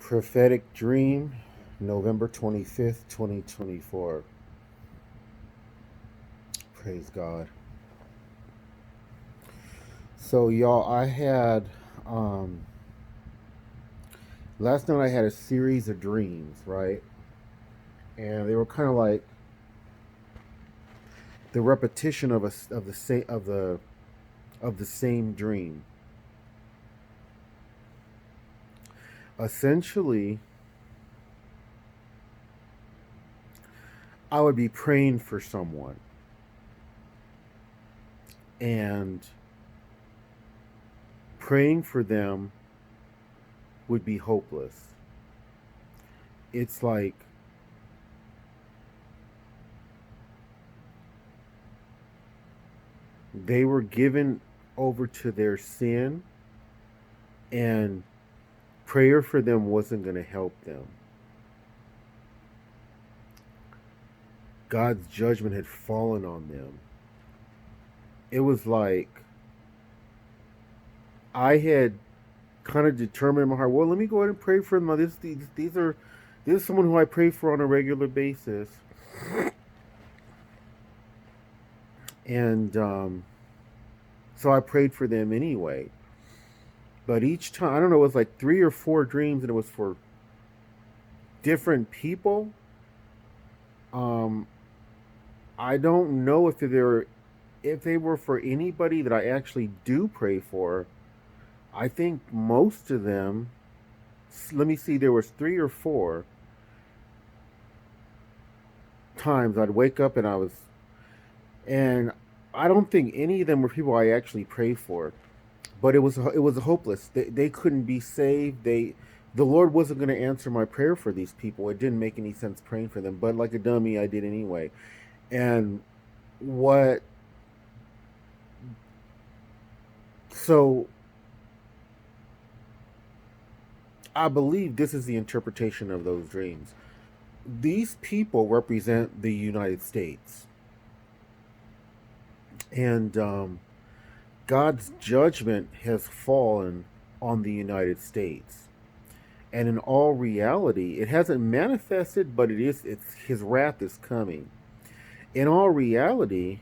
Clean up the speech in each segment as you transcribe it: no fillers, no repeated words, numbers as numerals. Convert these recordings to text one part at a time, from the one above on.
Prophetic Dream, November 25th, 2024. Praise God. So, y'all, um, last night I had a series of dreams, right? And they were kind of like the repetition of the same dream. Essentially, I would be praying for someone, and praying for them would be hopeless. It's like they were given over to their sin, and prayer for them wasn't going to help them. God's judgment had fallen on them. It was like I had kind of determined in my heart, well, let me go ahead and pray for them. This is someone who I pray for on a regular basis, and so I prayed for them anyway. But each time, I don't know, it was like 3 or 4 dreams, and it was for different people. Um, I don't know if they were for anybody that I actually do pray for. I think most of them. Let me see. There was 3 or 4 times I'd wake up and I don't think any of them were people I actually prayed for. But it was hopeless. They couldn't be saved. The Lord wasn't going to answer my prayer for these people. It didn't make any sense praying for them. But like a dummy, I did anyway. And what? So I believe this is the interpretation of those dreams. These people represent the United States, and God's judgment has fallen on the United States. And in all reality, it hasn't manifested, but it's his wrath is coming. In all reality,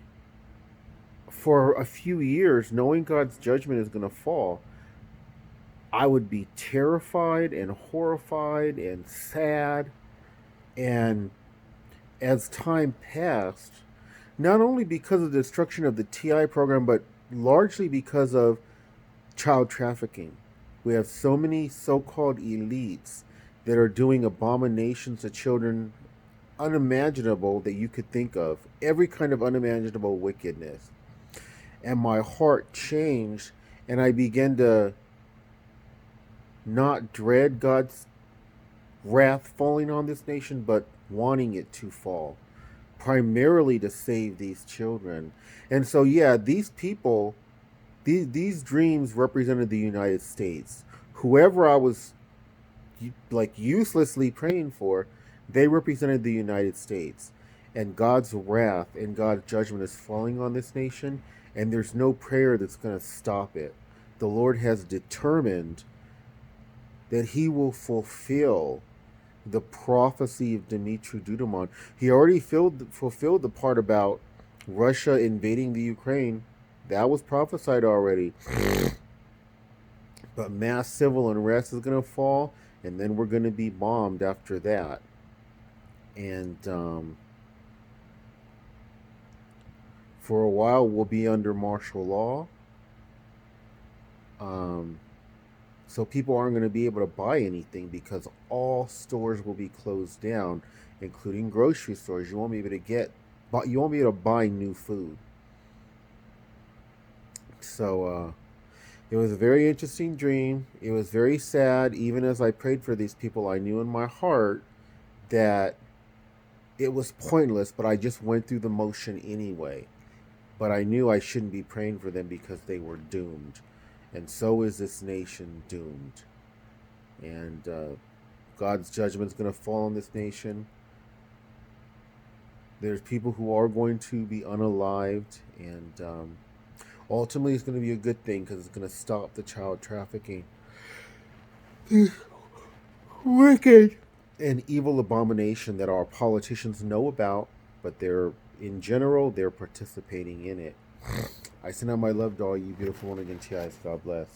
for a few years, knowing God's judgment is going to fall, I would be terrified and horrified and sad. And as time passed, not only because of the destruction of the TI program, but largely because of child trafficking. We have so many so called elites that are doing abominations to children unimaginable that you could think of, every kind of unimaginable wickedness. And my heart changed, and I began to not dread God's wrath falling on this nation, but wanting it to fall, primarily to save these children. And so, yeah, these people, these dreams represented the United States. Whoever I was like uselessly praying for, they represented the United States. And God's wrath and God's judgment is falling on this nation, and there's no prayer that's going to stop it. The Lord has determined that He will fulfill the prophecy of Dimitri Dudamon. He already fulfilled the part about Russia invading the Ukraine. That was prophesied already. But mass civil unrest is going to fall, and then we're going to be bombed after that. And for a while, we'll be under martial law. So people aren't going to be able to buy anything because all stores will be closed down, including grocery stores. You won't be able to buy new food. So it was a very interesting dream. It was very sad. Even as I prayed for these people, I knew in my heart that it was pointless, but I just went through the motion anyway. But I knew I shouldn't be praying for them because they were doomed. And so is this nation doomed. And God's judgment is going to fall on this nation. There's people who are going to be unalived, and ultimately it's going to be a good thing because it's going to stop the child trafficking. wicked and evil abomination that our politicians know about, but in general, they're participating in it. I send out my love to all you beautiful one again, guys. God bless.